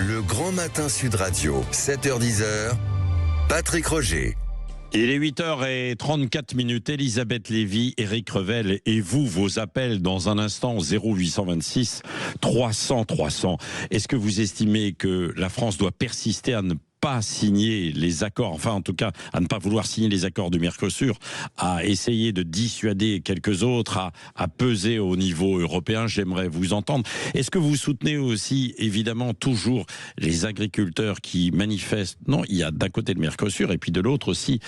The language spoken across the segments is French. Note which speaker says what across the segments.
Speaker 1: Le Grand Matin Sud Radio, 7h-10h, Patrick Roger.
Speaker 2: Il est 8h34, Elisabeth Lévy, Éric Revel et vous, vos appels dans un instant 0826 300 300. Est-ce que vous estimez que la France doit persister à ne pas signer les accords, enfin en tout cas à ne pas vouloir signer les accords du Mercosur, à essayer de dissuader quelques autres à peser au niveau européen? J'aimerais vous entendre. Est-ce que vous soutenez aussi évidemment toujours les agriculteurs qui manifestent? Non, il y a d'un côté le Mercosur et puis de l'autre aussi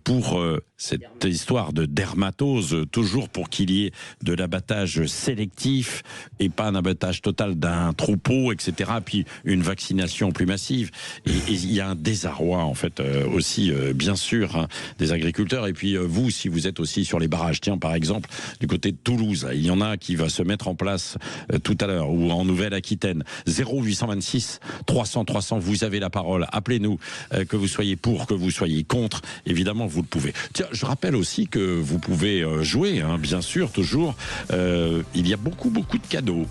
Speaker 2: pour cette histoire de dermatose, toujours pour qu'il y ait de l'abattage sélectif et pas un abattage total d'un troupeau, etc. Puis une vaccination plus massive. Et il y a un désarroi en fait aussi bien sûr hein, des agriculteurs. Et puis vous, si vous êtes aussi sur les barrages, tiens par exemple du côté de Toulouse, il y en a qui va se mettre en place tout à l'heure, ou en Nouvelle-Aquitaine. 0826 300 300, vous avez la parole, appelez-nous, que vous soyez pour, que vous soyez contre, évidemment vous le pouvez. Tiens, je rappelle aussi que vous pouvez jouer, hein, bien sûr, toujours. Il y a beaucoup de cadeaux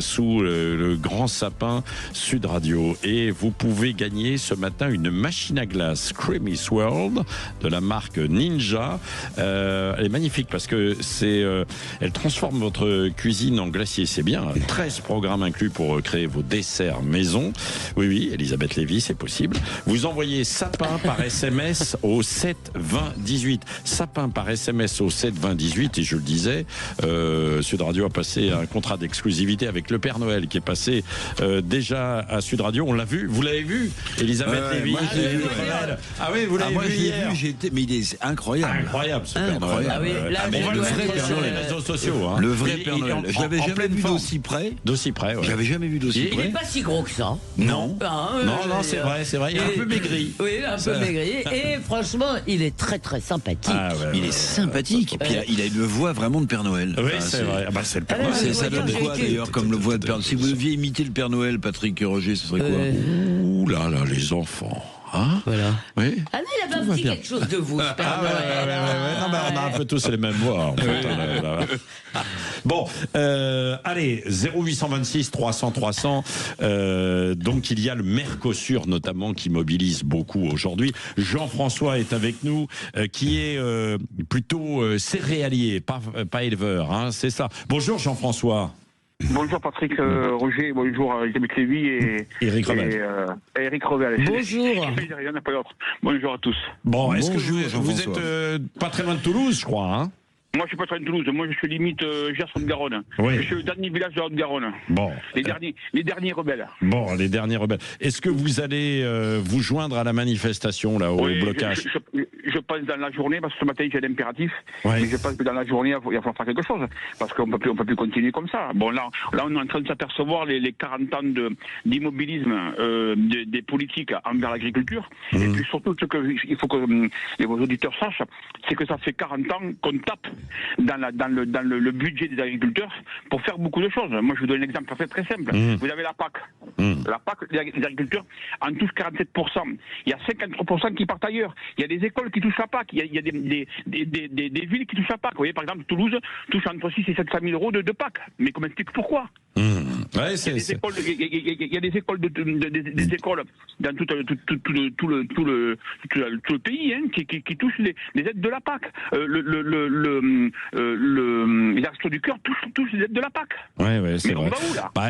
Speaker 2: sous le grand sapin Sud Radio, et vous pouvez gagner ce matin une machine à glace Creamy's World de la marque Ninja. Elle est magnifique parce que elle transforme votre cuisine en glacier. C'est bien, 13 programmes inclus pour créer vos desserts maison. Oui, Elisabeth Lévy, c'est possible. Vous envoyez sapin par SMS au 7 20 18. Sapin par SMS au 7 20 18. Et je le disais, Sud Radio a passé un contrat d'exclusivité avec le Père Noël qui est passé déjà à Sud Radio. On l'a vu, vous l'avez vu, Elisabeth Lévy?
Speaker 3: Moi, je l'ai vu.
Speaker 2: Ah oui, vous l'avez vu hier.
Speaker 3: Mais il est incroyable.
Speaker 2: Incroyable, ce Père Noël.
Speaker 4: Ah oui, là,
Speaker 2: on va le faire sur les réseaux sociaux. Hein.
Speaker 3: Le vrai Père Noël. Je l'avais jamais vu d'aussi près.
Speaker 2: D'aussi près, ouais.
Speaker 3: J'avais jamais vu d'aussi près.
Speaker 4: il n'est pas si gros que ça.
Speaker 2: Non. Non, c'est vrai. Il est un peu maigri.
Speaker 4: Oui, un peu maigri. Et franchement, il est très très sympathique.
Speaker 3: Il est sympathique. Et puis il a une voix vraiment de Père Noël.
Speaker 2: Oui, c'est vrai. Bah, c'est le Père Noël.
Speaker 3: Ça donne quoi d'ailleurs comme le voix de Père Noël? Si vous deviez imiter le Père Noël, Patrick Roger, ce serait quoi?
Speaker 2: Ouh là là, les enfants. Hein?
Speaker 4: Voilà.
Speaker 2: Oui.
Speaker 4: Ah non, il avait un petit quelque chose de vous, ce Père Noël.
Speaker 2: Non, mais on a un peu tous les mêmes voix. En fait. Bon, allez, 0826 300 300. Donc il y a le Mercosur notamment qui mobilise beaucoup aujourd'hui. Jean-François est avec nous, qui est plutôt céréalier, pas éleveur. Hein, c'est ça. Bonjour Jean-François.
Speaker 5: Bonjour Patrick Roger, bonjour Elisabeth Lévy et
Speaker 2: Éric Revel.
Speaker 5: Éric Revel.
Speaker 4: Bonjour.
Speaker 5: Il n'y en a pas d'autre. Bonjour à tous.
Speaker 2: Bon, est-ce que
Speaker 3: Bonjour,
Speaker 2: vous
Speaker 3: Jean-François.
Speaker 2: êtes pas très loin de Toulouse, je crois, hein?
Speaker 5: Moi, je suis pas très de Toulouse. Moi, je suis limite Gers-Haute-Garonne.
Speaker 2: Oui.
Speaker 5: Je suis le dernier village de Haute-Garonne.
Speaker 2: Bon.
Speaker 5: Les derniers rebelles.
Speaker 2: Bon, les derniers rebelles. Est-ce que vous allez vous joindre à la manifestation, là, au blocage?
Speaker 5: Je pense dans la journée, parce que ce matin, j'ai l'impératif.
Speaker 2: Ouais.
Speaker 5: Mais je pense que dans la journée, il va falloir faire quelque chose. Parce qu'on peut plus continuer comme ça. Bon, là, on est en train de s'apercevoir les 40 ans d'immobilisme des politiques envers l'agriculture. Et puis surtout, ce qu'il faut que vos auditeurs sachent, c'est que ça fait 40 ans qu'on tape dans le budget des agriculteurs pour faire beaucoup de choses. Moi, je vous donne un exemple très simple. Vous avez la PAC. La PAC, les agriculteurs en touchent 47%. Il y a 53% qui partent ailleurs. Il y a des écoles qui touchent la PAC. Il y a des villes qui touchent la PAC. Vous voyez, par exemple, Toulouse touche entre 6 et 700 000 euros de PAC. Mais qu'on m'explique pourquoi.
Speaker 2: Ouais,
Speaker 5: Il y a des écoles des écoles dans tout le pays hein, qui touchent les aides de la PAC. Les Restos du Cœur touchent les aides de la PAC.
Speaker 2: Ouais, c'est
Speaker 5: mais
Speaker 2: vrai.
Speaker 5: on va où là?
Speaker 2: Bah,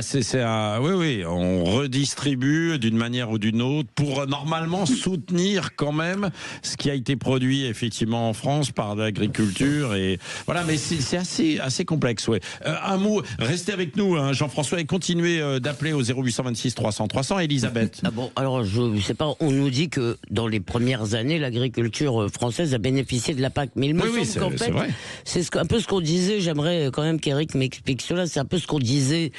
Speaker 2: oui, on redistribue d'une manière ou d'une autre pour normalement soutenir quand même ce qui a été produit effectivement en France par l'agriculture et voilà. Mais c'est assez complexe. Ouais. Un mot, restez avec nous, hein, Jean-François, et continuez d'appeler au 0826 300 300. Elisabeth.
Speaker 4: Ah bon, alors je sais pas, on nous dit que dans les premières années, l'agriculture française a bénéficié de la PAC. Mais il me semble qu'en fait, c'est un peu ce qu'on disait, j'aimerais quand même qu'Éric m'explique cela, c'est un peu ce qu'on disait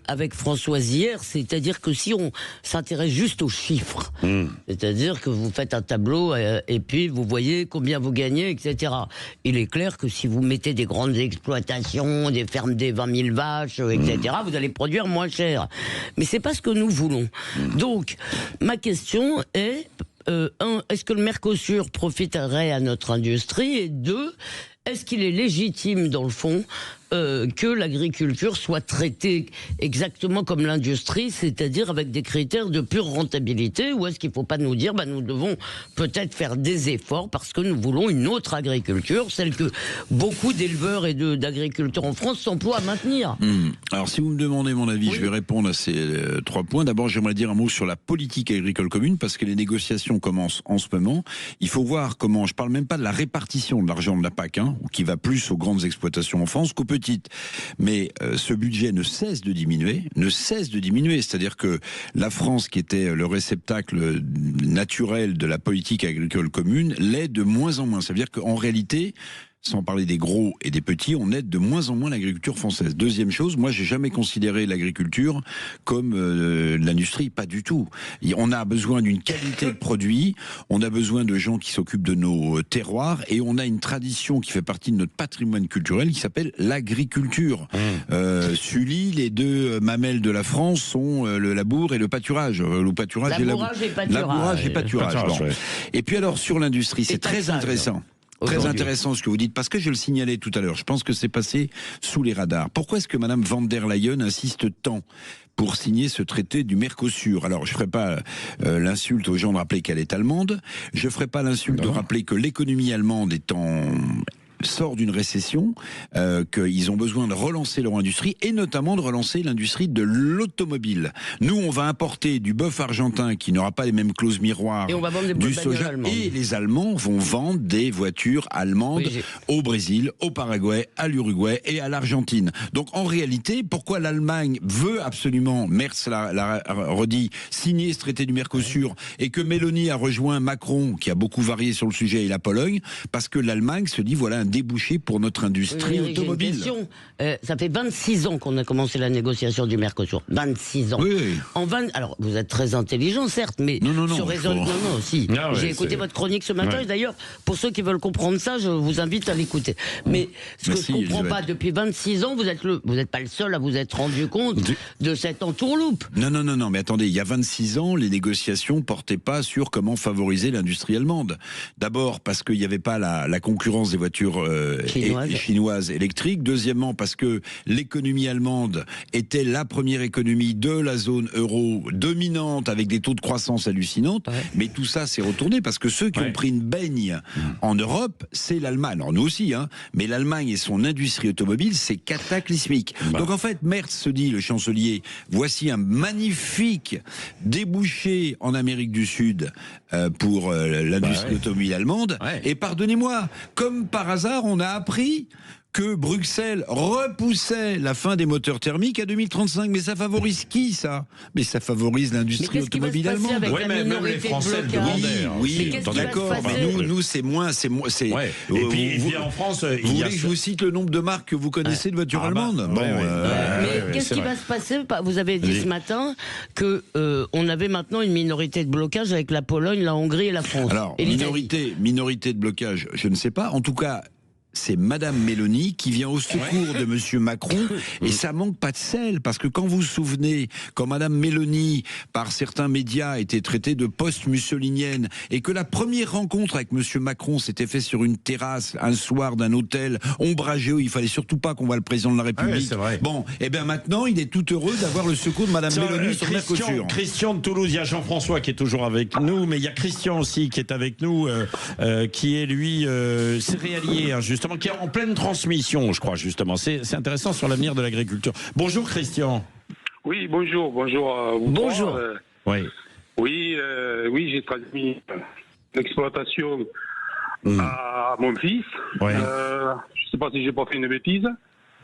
Speaker 4: avec Françoise hier, c'est-à-dire que si on s'intéresse juste aux chiffres, c'est-à-dire que vous faites un tableau et puis vous voyez combien vous gagnez, etc. Il est clair que si vous mettez des grandes exploitations, des fermes des 20 000 vaches, etc., vous allez produire moins cher. Mais c'est pas ce que nous voulons. Donc, ma question est, est-ce que le Mercosur profiterait à notre industrie? Et deux, est-ce qu'il est légitime, dans le fond, que l'agriculture soit traitée exactement comme l'industrie, c'est-à-dire avec des critères de pure rentabilité, ou est-ce qu'il ne faut pas nous dire nous devons peut-être faire des efforts parce que nous voulons une autre agriculture, celle que beaucoup d'éleveurs et d'agriculteurs en France s'emploient à maintenir.
Speaker 3: Alors si vous me demandez mon avis, je vais répondre à ces 3 points. D'abord, j'aimerais dire un mot sur la politique agricole commune, parce que les négociations commencent en ce moment. Il faut voir comment, je parle même pas de la répartition de l'argent de la PAC, qui va plus aux grandes exploitations en France qu'aux petites. Mais ce budget ne cesse de diminuer. C'est-à-dire que la France, qui était le réceptacle naturel de la politique agricole commune, l'est de moins en moins. Ça veut dire qu'en réalité, sans parler des gros et des petits, on aide de moins en moins l'agriculture française. Deuxième chose, moi j'ai jamais considéré l'agriculture comme l'industrie, pas du tout. On a besoin d'une qualité de produits, on a besoin de gens qui s'occupent de nos terroirs, et on a une tradition qui fait partie de notre patrimoine culturel qui s'appelle l'agriculture. Sully, les 2 mamelles de la France sont le labour et le pâturage. Le pâturage
Speaker 4: labourage et pâturage.
Speaker 3: Labourage et pâturage.
Speaker 2: Ouais.
Speaker 3: Et puis alors sur l'industrie, c'est très intéressant. Très intéressant ce que vous dites, parce que je le signalais tout à l'heure, je pense que c'est passé sous les radars. Pourquoi est-ce que Madame van der Leyen insiste tant pour signer ce traité du Mercosur? Alors, je ne ferai pas l'insulte aux gens de rappeler qu'elle est allemande, je ne ferai pas l'insulte de rappeler que l'économie allemande sort d'une récession, qu'ils ont besoin de relancer leur industrie, et notamment de relancer l'industrie de l'automobile. Nous, on va importer du bœuf argentin qui n'aura pas les mêmes clauses miroirs,
Speaker 4: et on va vendre
Speaker 3: du soja, et les Allemands vont vendre des voitures allemandes au Brésil, au Paraguay, à l'Uruguay et à l'Argentine. Donc en réalité, pourquoi l'Allemagne veut absolument, Merz l'a redit, signer ce traité du Mercosur, et que Mélanie a rejoint Macron, qui a beaucoup varié sur le sujet, et la Pologne, parce que l'Allemagne se dit, voilà un débouché pour notre industrie automobile.
Speaker 4: Ça fait 26 ans qu'on a commencé la négociation du Mercosur. 26 ans.
Speaker 3: Oui.
Speaker 4: Alors, vous êtes très intelligent, certes, mais j'ai écouté votre chronique ce matin, et d'ailleurs, pour ceux qui veulent comprendre ça, je vous invite à l'écouter. Mais ce que je ne comprends pas, depuis 26 ans, vous n'êtes pas le seul à vous être rendu compte de cette entourloupe.
Speaker 3: Non, mais attendez, il y a 26 ans, les négociations portaient pas sur comment favoriser l'industrie allemande. D'abord, parce qu'il n'y avait pas la concurrence des voitures chinoises électriques. Deuxièmement, parce que l'économie allemande était la première économie de la zone euro dominante, avec des taux de croissance hallucinants. Mais tout ça s'est retourné, parce que ceux qui ont pris une baigne en Europe, c'est l'Allemagne. Alors nous aussi, mais l'Allemagne et son industrie automobile, c'est cataclysmique. Donc en fait, Merz se dit, le chancelier, voici un magnifique débouché en Amérique du Sud pour l'industrie automobile allemande. Et pardonnez-moi, comme par hasard, on a appris que Bruxelles repoussait la fin des moteurs thermiques à 2035. Mais ça favorise qui, ça? Mais ça favorise l'industrie automobile allemande.
Speaker 2: Oui, mais même les Français le demandaient.
Speaker 3: Oui, d'accord. Mais nous, c'est moins.
Speaker 2: Et puis en France,
Speaker 3: vous voulez que je vous cite le nombre de marques que vous connaissez de voitures allemandes?
Speaker 4: Mais qu'est-ce qui va se passer? Vous avez dit ce matin que on avait maintenant une minorité de blocage avec la Pologne, la Hongrie et la France.
Speaker 3: Alors, minorité de blocage, je ne sais pas. En tout cas, c'est Madame Mélanie qui vient au secours de Monsieur Macron, et ça manque pas de sel, parce que quand vous vous souvenez, quand Madame Mélanie, par certains médias, était traitée de post-mussolinienne, et que la première rencontre avec Monsieur Macron s'était faite sur une terrasse un soir d'un hôtel ombragé où il fallait surtout pas qu'on voit le président de la République. Bon, et bien maintenant, il est tout heureux d'avoir le secours de Madame Mélanie sur Mercosur.
Speaker 2: Christian de Toulouse, il y a Jean-François qui est toujours avec nous, mais il y a Christian aussi qui est avec nous, qui est lui céréalier, justement, qui est en pleine transmission, je crois, justement. C'est intéressant sur l'avenir de l'agriculture. Bonjour Christian.
Speaker 6: Oui, bonjour à vous.
Speaker 4: Bonjour.
Speaker 6: Oui, j'ai transmis l'exploitation à mon fils. Je ne sais pas si j'ai pas fait une bêtise.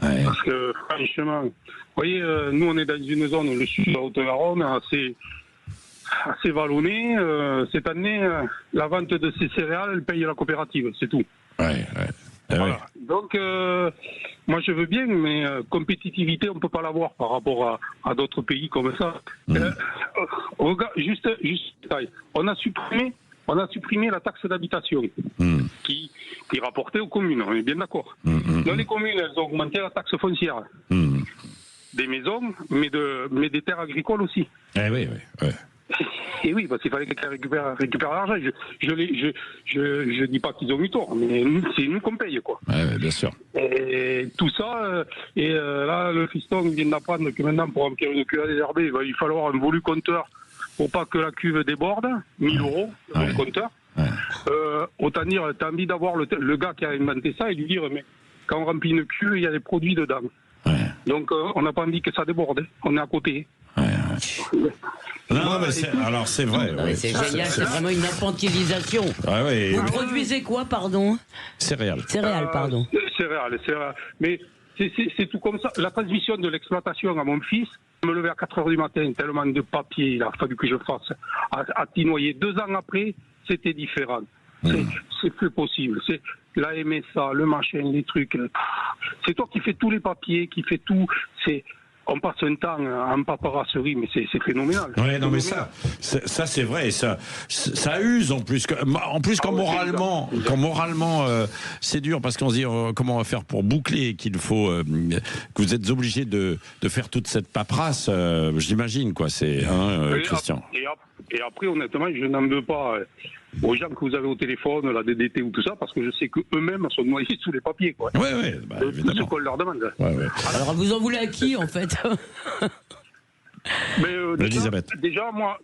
Speaker 6: Parce que franchement, vous voyez, nous on est dans une zone, le sud de la Haute-Garonne, assez vallonnée. Cette année, la vente de ces céréales, elle paye la coopérative, c'est tout. Voilà. Donc, moi je veux bien, mais compétitivité, on ne peut pas l'avoir par rapport à d'autres pays comme ça. Regarde, juste détail. On a supprimé la taxe d'habitation qui rapportait aux communes, on est bien d'accord. Dans les communes, elles ont augmenté la taxe foncière. Des maisons, mais des terres agricoles aussi. Et oui, parce qu'il fallait quelqu'un récupère l'argent. Je dis pas qu'ils ont eu tort, mais c'est nous qu'on paye, quoi.
Speaker 2: Ouais, bien sûr.
Speaker 6: Et tout ça, là, le fiston vient d'apprendre que maintenant, pour remplir une cuve désherbée, il va lui falloir un voluconteur pour pas que la cuve déborde, 1000 euros, le voluconteur. Ouais. Autant dire, t'as envie d'avoir le gars qui a inventé ça et lui dire, mais quand on remplit une cuve, il y a des produits dedans. Ouais. Donc, on n'a pas envie que ça déborde. On est à côté. Ouais.
Speaker 2: Non, mais alors c'est vrai.
Speaker 4: Ouais, c'est génial, c'est vraiment une infantilisation.
Speaker 2: Ah, ouais,
Speaker 4: vous produisez quoi, pardon?
Speaker 2: Céréales.
Speaker 4: Céréales, pardon.
Speaker 6: Céréales. Mais c'est tout comme ça. La transmission de l'exploitation à mon fils, je me levais à 4h du matin, tellement de papier il a fallu que je fasse à tinoyer. 2 ans après, c'était différent. C'est plus possible. C'est la MSA, le machin, les trucs. C'est toi qui fais tous les papiers, qui fais tout. On passe un temps en paperasserie, mais c'est phénoménal.
Speaker 2: Oui, non, mais ça c'est vrai. Ça use en plus. Quand moralement, c'est dur parce qu'on se dit comment on va faire pour boucler, qu'il faut que vous êtes obligé de faire toute cette paperasse. J'imagine quoi. C'est Christian.
Speaker 6: Et après, honnêtement, je n'en veux pas aux gens que vous avez au téléphone, la DDT ou tout ça, parce que je sais qu'eux-mêmes sont noyés sous les papiers, quoi.
Speaker 2: Oui, évidemment.
Speaker 6: Tout ce qu'on leur demande.
Speaker 2: Ouais.
Speaker 4: Alors, vous en voulez à qui, en fait?
Speaker 6: Mais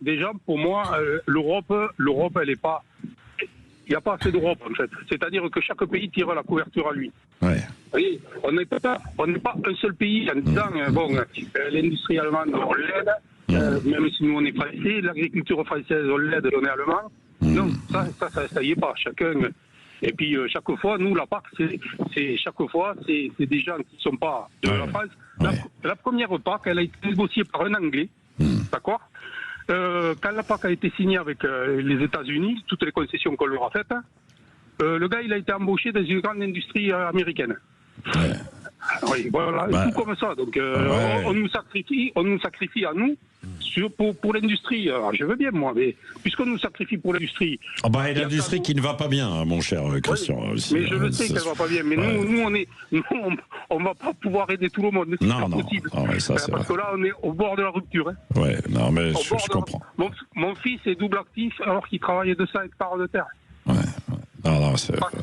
Speaker 6: déjà, pour moi, l'Europe, elle est pas. Il n'y a pas assez d'Europe, en fait. C'est-à-dire que chaque pays tire la couverture à lui. Ouais. Oui, on n'est pas un seul pays en disant l'industrie allemande, on l'aide. Même si nous on est français, l'agriculture française on l'aide, on est allemand. Non, ça y est pas. Chacun. Et puis chaque fois, nous la PAC, c'est des gens qui sont pas de la France. La première PAC, elle a été négociée par un Anglais, d'accord. Quand la PAC a été signée avec les États-Unis, toutes les concessions qu'on leur a faites, le gars il a été embauché dans une grande industrie américaine. Ouais. Oui, voilà, tout comme ça. Donc, on nous sacrifie à nous pour l'industrie. Alors, je veux bien, moi, mais puisqu'on nous sacrifie pour l'industrie.
Speaker 2: Et l'industrie qui ne va pas bien, mon cher Christian.
Speaker 6: Oui, aussi, mais je le sais qu'elle ne va pas bien. Mais nous, on ne va pas pouvoir aider tout le monde. C'est pas possible. Parce que là, on est au bord de la rupture. Hein.
Speaker 2: Ouais, non, mais je comprends.
Speaker 6: Mon fils est double actif alors qu'il travaille 200 hectares de terre.
Speaker 2: Ouais. Non,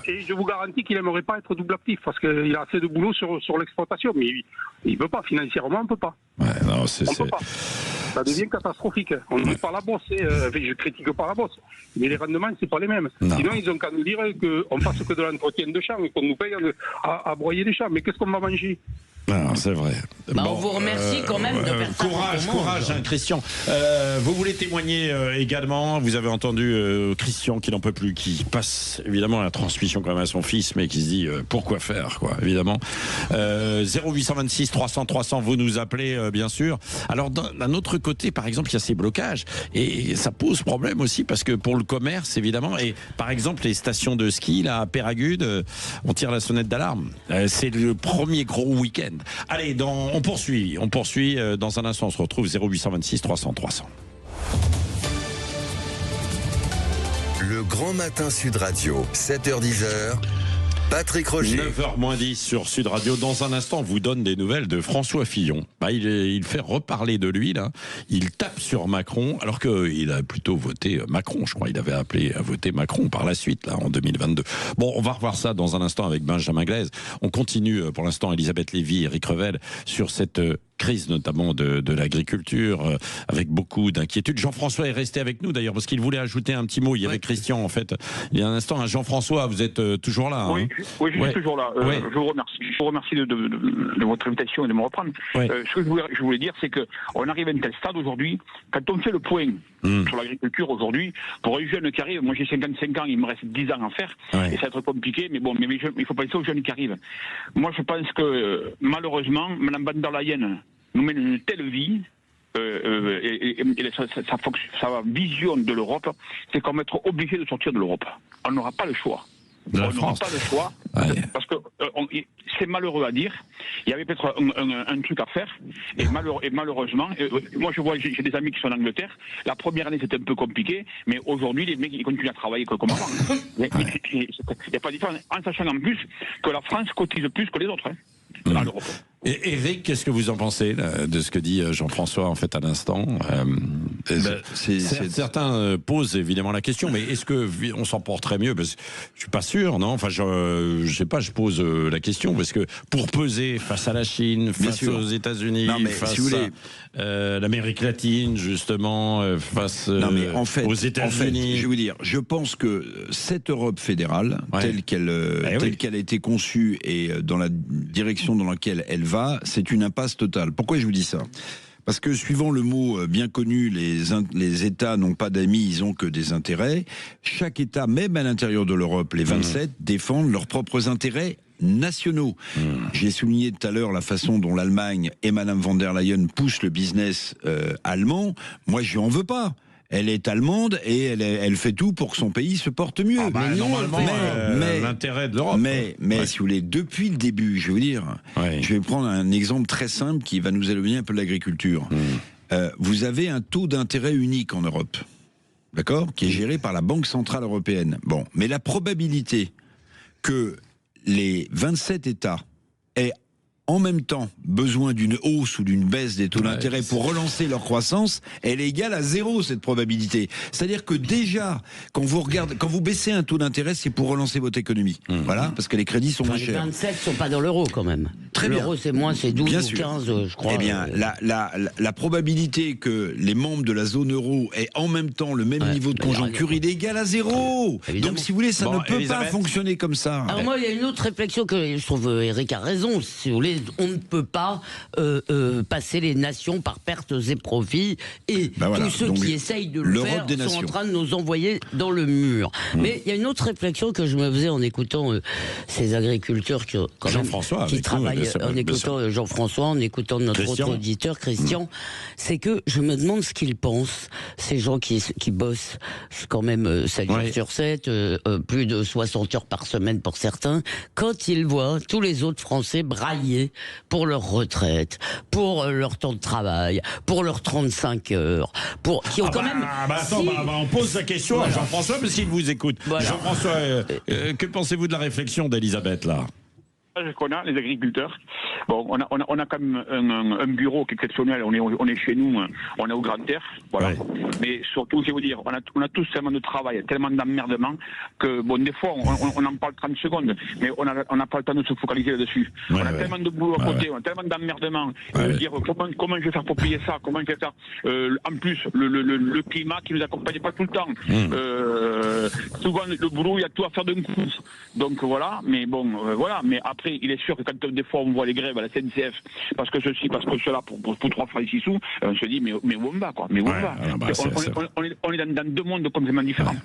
Speaker 6: et je vous garantis qu'il n'aimerait pas être double actif parce qu'il a assez de boulot sur l'exploitation, mais il ne peut pas, financièrement on ne peut pas.
Speaker 2: Ouais, non,
Speaker 6: on peut pas. Ça devient catastrophique. On ne dit pas la bosse, je critique pas la bosse, mais les rendements c'est pas les mêmes. Non. Sinon ils ont qu'à nous dire qu'on fasse que de l'entretien de champs et qu'on nous paye à broyer les champs. Mais qu'est-ce qu'on va manger?
Speaker 2: Non, c'est vrai.
Speaker 4: On vous remercie quand même de faire ça.
Speaker 2: Courage, Christian. Vous voulez témoigner également? Vous avez entendu Christian qui n'en peut plus, qui passe évidemment la transmission quand même à son fils, mais qui se dit pourquoi faire, quoi, évidemment. 0826 300 300, vous nous appelez, bien sûr. Alors d'un autre côté, par exemple, il y a ces blocages et ça pose problème aussi parce que pour le commerce, évidemment, et par exemple les stations de ski là à Péragude, on tire la sonnette d'alarme. C'est le premier gros week-end. Allez, on poursuit dans un instant, on se retrouve 0826 300 300.
Speaker 1: Le Grand Matin Sud Radio, 7h-10h. Patrick Roger.
Speaker 2: 9h-10 sur Sud Radio. Dans un instant, on vous donne des nouvelles de François Fillon. Il fait reparler de lui, là. Il tape sur Macron, alors qu'il a plutôt voté Macron, je crois. Il avait appelé à voter Macron par la suite, là, en 2022. Bon, on va revoir ça dans un instant avec Benjamin Glaise. On continue, pour l'instant, Elisabeth Lévy et Éric Revel sur cette crise notamment de l'agriculture, avec beaucoup d'inquiétudes. Jean-François est resté avec nous d'ailleurs parce qu'il voulait ajouter un petit mot. Il y avait Christian en fait il y a un instant. Jean-François, vous êtes toujours là?
Speaker 5: Oui, je suis toujours là. Je vous remercie. Je vous remercie de votre invitation et de me reprendre. Ce que je voulais dire, c'est qu'on arrive à un tel stade aujourd'hui, quand on fait le point sur l'agriculture aujourd'hui, pour un jeune qui arrive, moi j'ai 55 ans, il me reste 10 ans à faire, et ça va être compliqué, mais bon, il faut penser aux jeunes qui arrivent. Moi je pense que malheureusement, Mme van der Leyen nous mène une telle vie, et sa vision de l'Europe, c'est qu'on va être obligé de sortir de l'Europe. On n'aura pas le choix. On n'aura pas le choix, parce que c'est malheureux à dire. Il y avait peut-être un truc à faire, et malheureusement, moi j'ai des amis qui sont en Angleterre. La première année c'était un peu compliqué, mais aujourd'hui les mecs ils continuent à travailler comme avant. Il n'y a pas de différence, en sachant en plus que la France cotise plus que les autres. Dans l'Europe.
Speaker 2: Et Éric, qu'est-ce que vous en pensez là, de ce que dit Jean-François en fait à l'instant? Certains posent évidemment la question, mais est-ce que on s'en porterait mieux? Parce que je suis pas sûr, non. Enfin, je sais pas. Je pose la question parce que pour peser face à la Chine, face aux États-Unis, face à l'Amérique latine, justement, face aux États-Unis.
Speaker 3: Je vais vous dire, je pense que cette Europe fédérale, telle qu'elle a été conçue et dans la direction dans laquelle elle va, c'est une impasse totale. Pourquoi je vous dis ça? Parce que suivant le mot bien connu, les États n'ont pas d'amis, ils ont que des intérêts. Chaque État, même à l'intérieur de l'Europe, les 27, défendent leurs propres intérêts nationaux. J'ai souligné tout à l'heure la façon dont l'Allemagne et Madame von der Leyen poussent le business allemand. Moi, je lui en veux pas. Elle est allemande et elle fait tout pour que son pays se porte mieux.
Speaker 2: Normalement, l'intérêt de l'Europe.
Speaker 3: Mais si vous voulez, depuis le début, je veux dire, je vais prendre un exemple très simple qui va nous éloigner un peu de l'agriculture. Vous avez un taux d'intérêt unique en Europe, d'accord, qui est géré par la Banque Centrale Européenne. Bon, mais la probabilité que les 27 États aient en même temps besoin d'une hausse ou d'une baisse des taux d'intérêt pour relancer leur croissance, elle est égale à 0, cette probabilité. C'est-à-dire que déjà, quand vous baissez un taux d'intérêt, c'est pour relancer votre économie. Voilà, parce que les crédits sont moins chers.
Speaker 4: Les 27 ne sont pas dans l'euro quand même.
Speaker 3: Très bien.
Speaker 4: L'euro, c'est moins, c'est 12 ou 15, je crois.
Speaker 3: Eh bien, la probabilité que les membres de la zone euro aient en même temps le même niveau de conjoncture, il est égal à 0.
Speaker 4: Évidemment.
Speaker 3: Donc, si vous voulez, ça ne peut pas fonctionner comme ça.
Speaker 4: Alors moi, il y a une autre réflexion que je trouve Eric a raison. Si vous voulez, on ne peut pas passer les nations par pertes et profits, et tous ceux qui essayent de le faire sont en train de nous envoyer dans le mur. Mais il y a une autre réflexion que je me faisais en écoutant ces agriculteurs qui travaillent, en écoutant Jean-François, en écoutant notre autre auditeur, Christian, c'est que je me demande ce qu'ils pensent, ces gens qui bossent quand même 7 jours sur 7, plus de 60 heures par semaine pour certains, quand ils voient tous les autres Français brailler pour leur retraite, pour leur temps de travail, pour leurs 35 heures, qui ont
Speaker 2: on pose la question à Jean-François parce qu'il vous écoute. Jean-François, que pensez-vous de la réflexion d'Elisabeth là?
Speaker 5: Qu'on a, les agriculteurs. Bon, on a quand même un bureau qui est exceptionnel. On est chez nous, on est au Grand Air, voilà. Mais surtout, je vais vous dire, on a tous tellement de travail, tellement d'emmerdement que, bon, des fois, on en parle 30 secondes, mais on n'a pas le temps de se focaliser là-dessus. On a tellement de boulot à côté, on a tellement d'emmerdement. Dire comment je vais faire pour payer ça, comment je vais faire. En plus, le climat qui nous accompagne pas tout le temps. Souvent, le boulot, il y a tout à faire d'un coup. Donc voilà, mais bon, voilà. Mais après, il est sûr que quand des fois on voit les grèves à la SNCF, parce que ceci, parce que cela, pour 3 francs 6 sous, on se dit mais où on va quoi, mais où on va. On est dans 2 mondes complètement différents.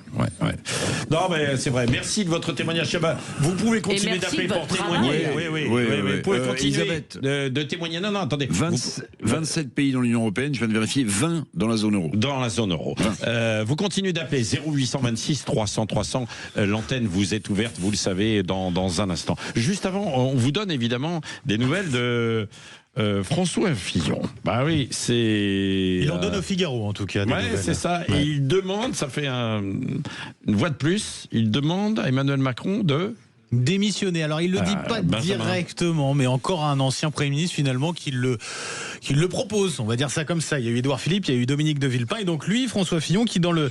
Speaker 2: Non mais c'est vrai. Merci de votre témoignage. Vous pouvez continuer d'appeler pour témoigner. Vous pouvez continuer de témoigner. Non, attendez.
Speaker 3: 27 pays dans l'Union européenne, je viens de vérifier, 20 dans la zone euro.
Speaker 2: Dans la zone euro. Vous continuez d'appeler 0826 300 300. L'antenne vous est ouverte, vous le savez, dans un instant. Juste avant, on vous donne évidemment des nouvelles de François Fillon. Bah oui, c'est...
Speaker 7: Il en donne au Figaro en tout cas.
Speaker 2: Ouais, c'est ça. Et il demande, ça fait une voix de plus, il demande à Emmanuel Macron de...
Speaker 7: démissionner. Alors il le dit pas directement, mais encore un ancien Premier ministre finalement qui le propose. On va dire ça comme ça. Il y a eu Édouard Philippe, il y a eu Dominique de Villepin, et donc lui, François Fillon, qui dans le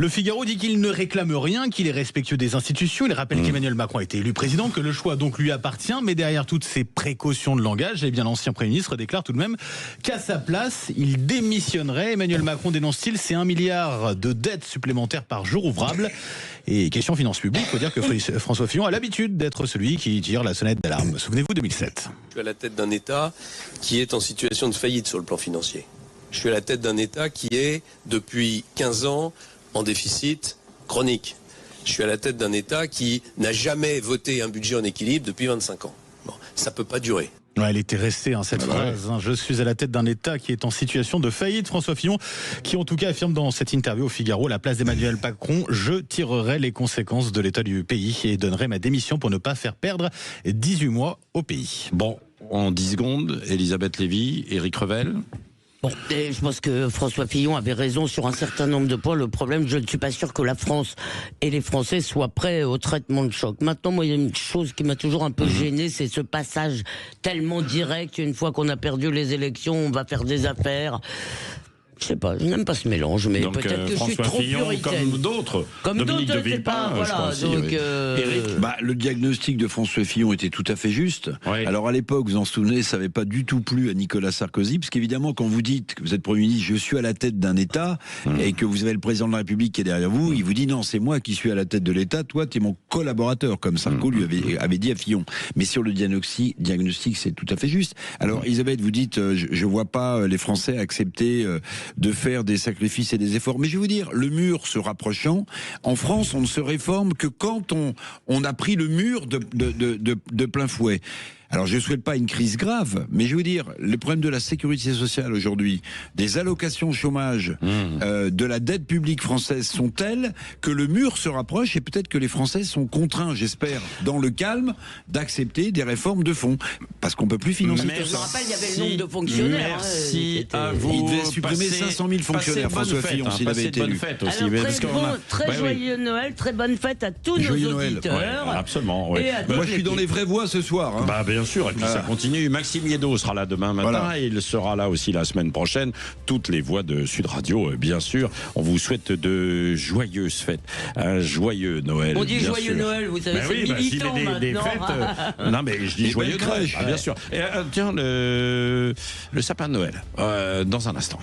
Speaker 7: Figaro dit qu'il ne réclame rien, qu'il est respectueux des institutions. Il rappelle qu'Emmanuel Macron a été élu président, que le choix donc lui appartient, mais derrière toutes ces précautions de langage, eh bien l'ancien Premier ministre déclare tout de même qu'à sa place, il démissionnerait. Emmanuel Macron dénonce-t-il, c'est 1 milliard de dettes supplémentaires par jour ouvrable. Et question finances publiques, il faut dire que François Fillon a l'habitude d'être celui qui tire la sonnette d'alarme. Souvenez-vous, 2007.
Speaker 8: Je suis à la tête d'un État qui est en situation de faillite sur le plan financier. Je suis à la tête d'un État qui est, depuis 15 ans, en déficit chronique. Je suis à la tête d'un État qui n'a jamais voté un budget en équilibre depuis 25 ans. Bon, ça ne peut pas durer.
Speaker 7: Ouais, elle était restée, cette phrase. Je suis à la tête d'un État qui est en situation de faillite. François Fillon, qui en tout cas affirme dans cette interview au Figaro, à la place d'Emmanuel Macron, je tirerai les conséquences de l'état du pays et donnerai ma démission pour ne pas faire perdre 18 mois au pays.
Speaker 2: Bon, en 10 secondes, Elisabeth Lévy, Éric Revel.
Speaker 4: Bon, je pense que François Fillon avait raison sur un certain nombre de points. Le problème, je ne suis pas sûr que la France et les Français soient prêts au traitement de choc. Maintenant, moi, il y a une chose qui m'a toujours un peu gêné, c'est ce passage tellement direct. Une fois qu'on a perdu les élections, on va faire des affaires. Je sais pas, je n'aime pas ce mélange, mais peut-être que je suis trop puritaine.
Speaker 2: Comme d'autres.
Speaker 4: Comme d'autres, je sais pas. Voilà, donc,
Speaker 3: le diagnostic de François Fillon était tout à fait juste. Oui. Alors à l'époque, vous en souvenez, ça n'avait pas du tout plu à Nicolas Sarkozy, parce qu'évidemment, quand vous dites que vous êtes Premier ministre, je suis à la tête d'un État, et que vous avez le président de la République qui est derrière vous, il vous dit non, c'est moi qui suis à la tête de l'État, toi, tu es mon collaborateur, comme Sarko lui avait dit à Fillon. Mais sur le diagnostic, c'est tout à fait juste. Alors Elisabeth, vous dites, je vois pas les Français accepter de faire des sacrifices et des efforts. Mais je vais vous dire, le mur se rapprochant, en France, on ne se réforme que quand on a pris le mur de plein fouet. Alors je ne souhaite pas une crise grave, mais je veux dire, le problème de la sécurité sociale aujourd'hui, des allocations chômage, de la dette publique française sont telles que le mur se rapproche et peut-être que les Français sont contraints, j'espère, dans le calme, d'accepter des réformes de fond. Parce qu'on ne peut plus financer tout ça.
Speaker 4: Je me rappelle, il y avait le nombre de fonctionnaires.
Speaker 2: Merci à vous.
Speaker 3: Il devait supprimer 500 000 fonctionnaires, François Fillon, s'il avait été élu.
Speaker 4: Alors, très joyeux Noël, très bonne fête à tous nos auditeurs.
Speaker 2: Absolument, oui.
Speaker 3: Moi, je suis dans les vraies voies ce soir.
Speaker 2: Bien sûr, et puis ça continue. Maxime Yeddo sera là demain matin et il sera là aussi la semaine prochaine. Toutes les voix de Sud Radio, bien sûr. On vous souhaite de joyeuses fêtes, un joyeux Noël.
Speaker 4: On dit joyeux Noël, vous savez, c'est militant maintenant.
Speaker 2: Des fêtes, non mais je dis joyeux Noël, bien sûr. Et tiens, le sapin de Noël, dans un instant.